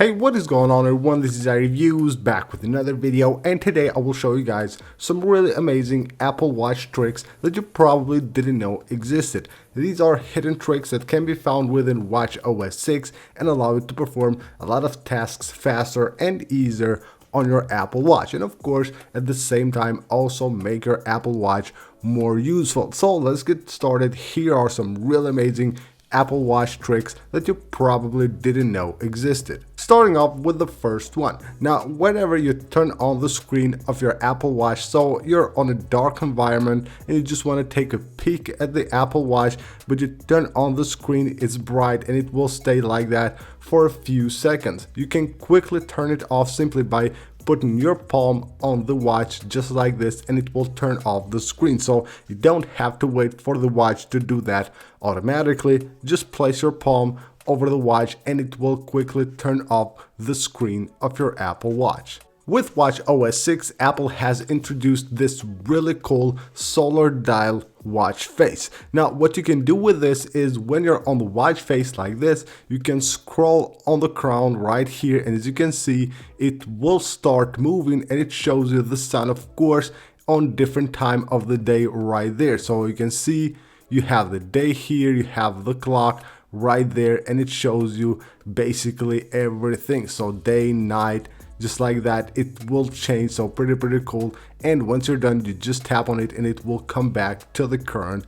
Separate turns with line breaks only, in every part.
Hey, what is going on everyone? This is iReviews back with another video, and today I will show you guys some really amazing Apple Watch tricks that you probably didn't know existed. These are hidden tricks that can be found within WatchOS 6 and allow you to perform a lot of tasks faster and easier on your Apple Watch, and of course at the same time also make your Apple Watch more useful. So let's get started. Here are some really amazing Apple Watch tricks that you probably didn't know existed. Starting off with the first one. Now, whenever you turn on the screen of your Apple Watch, so you're on a dark environment and you just want to take a peek at the Apple Watch, but you turn on the screen, it's bright and it will stay like that for a few seconds. You can quickly turn it off simply by putting your palm on the watch just like this, and it will turn off the screen. So you don't have to wait for the watch to do that automatically. Just place your palm over the watch and it will quickly turn off the screen of your Apple Watch. With WatchOS 6, Apple has introduced this really cool solar dial watch face. Now, what you can do with this is when you're on the watch face like this, you can scroll on the crown right here, and as you can see, it will start moving and it shows you the sun, of course, on different time of the day right there. So you can see you have the day here, you have the clock right there, and it shows you basically everything. So day, night, just like that, it will change. So pretty cool. And once you're done, you just tap on it and it will come back to the current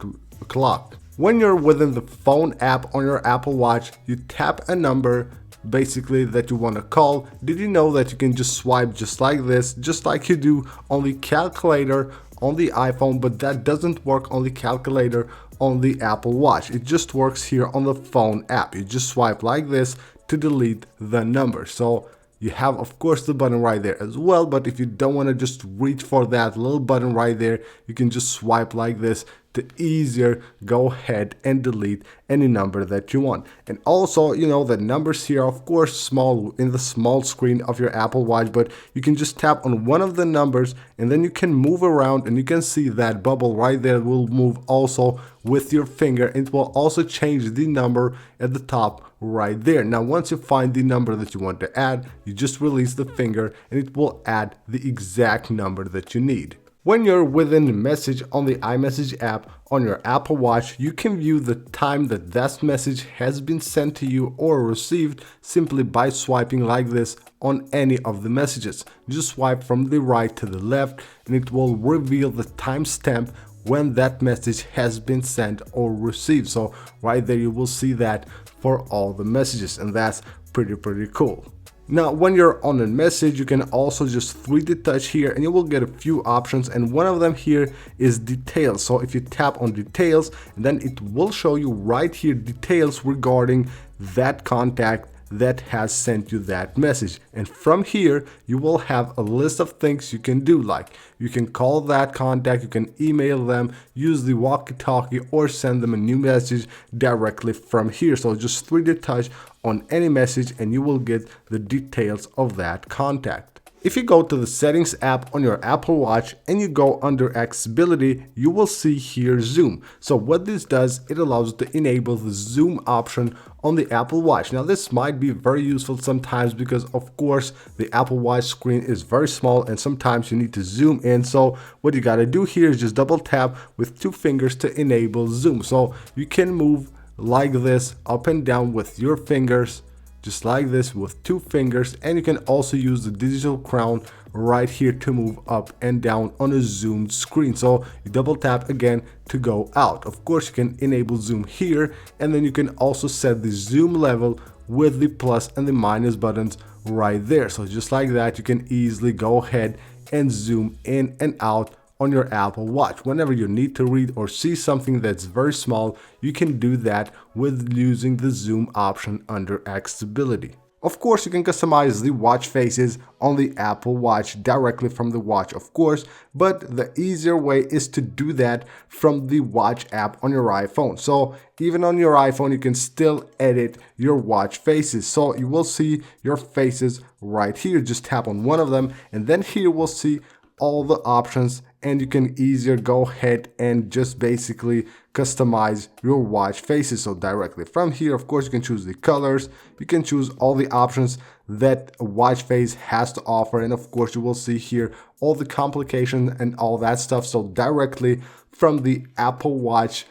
clock. When you're within the phone app on your Apple Watch, you tap a number basically that you want to call. Did you know that you can just swipe just like this, just like you do on the calculator on the iPhone, but that doesn't work on the calculator on the Apple Watch. It just works here on the phone app. You just swipe like this to delete the number. So you have, of course, the button right there as well, but if you don't want to just reach for that little button right there, you can just swipe like this to easier go ahead and delete any number that you want. And also, you know, the numbers here, of course, small in the small screen of your Apple Watch, but you can just tap on one of the numbers and then you can move around and you can see that bubble right there will move also with your finger. It will also change the number at the top right there. Now, once you find the number that you want to add, you just release the finger and it will add the exact number that you need. When you're within message on the iMessage app on your Apple Watch, you can view the time that message has been sent to you or received simply by swiping like this on any of the messages. Just swipe from the right to the left and it will reveal the timestamp when that message has been sent or received. So right there you will see that for all the messages, and that's pretty cool. Now, when you're on a message, you can also just 3D touch here and you will get a few options, and one of them here is details. So if you tap on details, then it will show you right here details regarding that contact that has sent you that message. And from here you will have a list of things you can do, like you can call that contact, you can email them, use the walkie-talkie, or send them a new message directly from here. So just 3D touch on any message and you will get the details of that contact. If you go to the settings app on your Apple Watch and you go under accessibility, you will see here zoom. So what this does, it allows you to enable the zoom option on the Apple Watch. Now this might be very useful sometimes because of course the Apple Watch screen is very small and sometimes you need to zoom in. So what you got to do here is just double tap with two fingers to enable zoom. So you can move like this up and down with your fingers, just like this with two fingers, and you can also use the digital crown right here to move up and down on a zoomed screen. So you double tap again to go out. Of course you can enable zoom here, and then you can also set the zoom level with the plus and the minus buttons right there. So just like that, you can easily go ahead and zoom in and out on your Apple Watch. Whenever you need to read or see something that's very small, you can do that with using the zoom option under accessibility. Of course, you can customize the watch faces on the Apple Watch directly from the watch, of course, but the easier way is to do that from the watch app on your iPhone. So even on your iPhone, you can still edit your watch faces. So you will see your faces right here. Just tap on one of them and then here we'll see all the options, and you can easier go ahead and just basically customize your watch faces. So directly from here, of course, you can choose the colors, you can choose all the options that a watch face has to offer. And of course, you will see here all the complications and all that stuff. So directly from the Apple Watch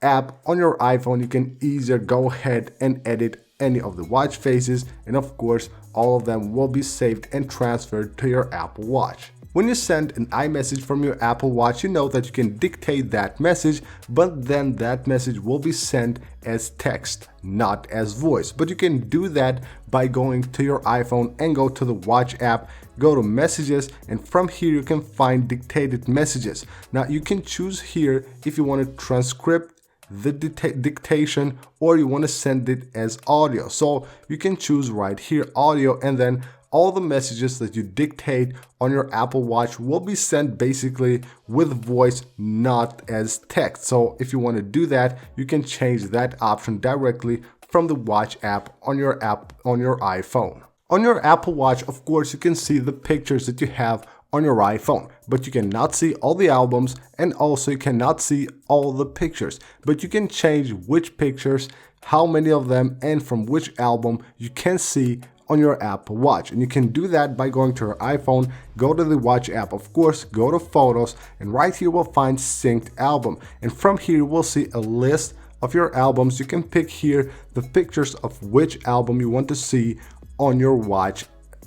app on your iPhone, you can easier go ahead and edit any of the watch faces, and of course all of them will be saved and transferred to your Apple Watch. When you send an iMessage from your Apple Watch, you know that you can dictate that message, but then that message will be sent as text, not as voice. But you can do that by going to your iPhone and go to the Watch app, go to Messages, and from here you can find dictated messages. Now you can choose here if you want to transcript the dictation or you want to send it as audio. So you can choose right here audio, and then all the messages that you dictate on your Apple Watch will be sent basically with voice, not as text. So if you want to do that, you can change that option directly from the Watch app on your iPhone. On your Apple Watch, of course, you can see the pictures that you have on your iPhone, but you cannot see all the albums, and also you cannot see all the pictures, but you can change which pictures, how many of them, and from which album you can see on your Apple Watch. And you can do that by going to your iPhone, go to the Watch app, of course, go to Photos, and right here we'll find Synced Album, and from here we'll see a list of your albums. You can pick here the pictures of which album you want to see on your watch,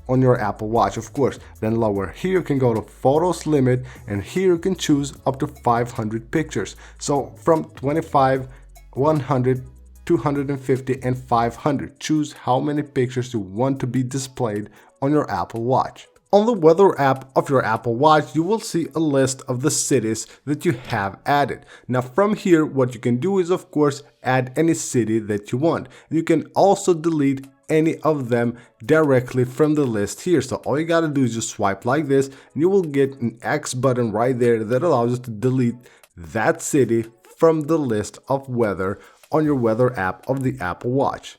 on your Apple Watch, of course. Then lower here you can go to Photos Limit, and here you can choose up to 500 pictures. So from 25, 100, 250 and 500, choose how many pictures you want to be displayed on your Apple Watch. On the Weather app of your Apple Watch, you will see a list of the cities that you have added. Now from here, what you can do is of course add any city that you want. You can also delete any of them directly from the list here. So all you gotta do is just swipe like this, and you will get an X button right there that allows you to delete that city from the list of weather on your Weather app of the Apple Watch.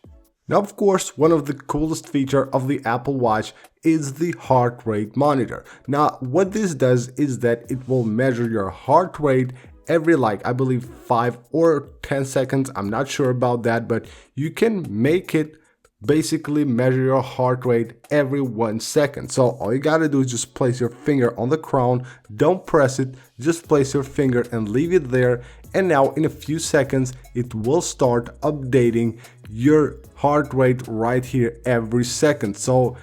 Now, of course, one of the coolest features of the Apple Watch is the heart rate monitor. Now, what this does is that it will measure your heart rate every, like, I believe 5 or 10 seconds. I'm not sure about that, but you can make it basically measure your heart rate every 1 second. So all you gotta do is just place your finger on the crown, don't press it, just place your finger and leave it there, and now in a few seconds it will start updating your heart rate right here every second. So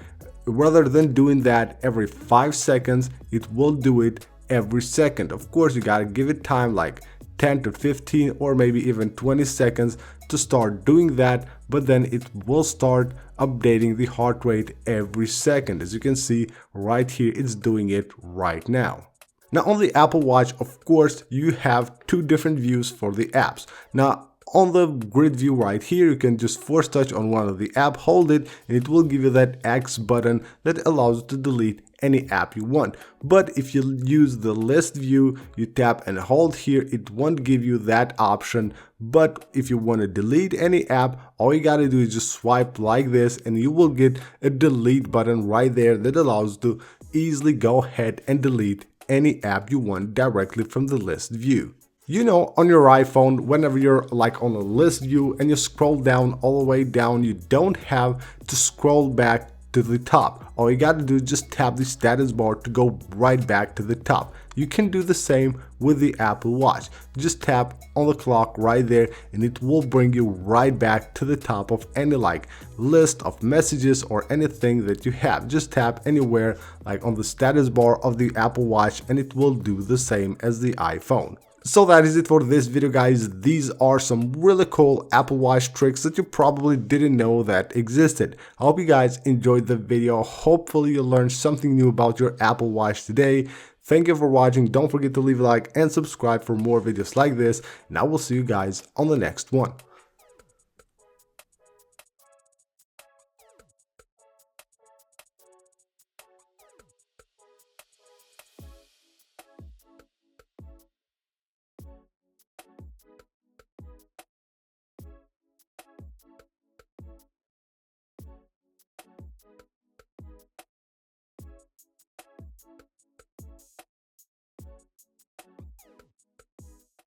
rather than doing that every 5 seconds, it will do it every second. Of course, you gotta give it time, like 10 to 15 or maybe even 20 seconds to start doing that, but then it will start updating the heart rate every second. As you can see right here, it's doing it right now. Now on the Apple Watch, of course, you have two different views for the apps. Now on the grid view right here, you can just force touch on one of the app, hold it, and it will give you that X button that allows you to delete any app you want. But if you use the list view, you tap and hold here, it won't give you that option. But if you want to delete any app, all you gotta do is just swipe like this, and you will get a delete button right there that allows you to easily go ahead and delete any app you want directly from the list view. You know, on your iPhone, whenever you're like on a list view and you scroll down all the way down, you don't have to scroll back to the top. All you gotta do is just tap the status bar to go right back to the top. You can do the same with the Apple Watch. Just tap on the clock right there and it will bring you right back to the top of any like list of messages or anything that you have. Just tap anywhere like on the status bar of the Apple Watch and it will do the same as the iPhone. So that is it for this video, guys. These are some really cool Apple Watch tricks that you probably didn't know that existed. I hope you guys enjoyed the video. Hopefully you learned something new about your Apple Watch today. Thank you for watching. Don't forget to leave a like and subscribe for more videos like this, and I will see you guys on the next one.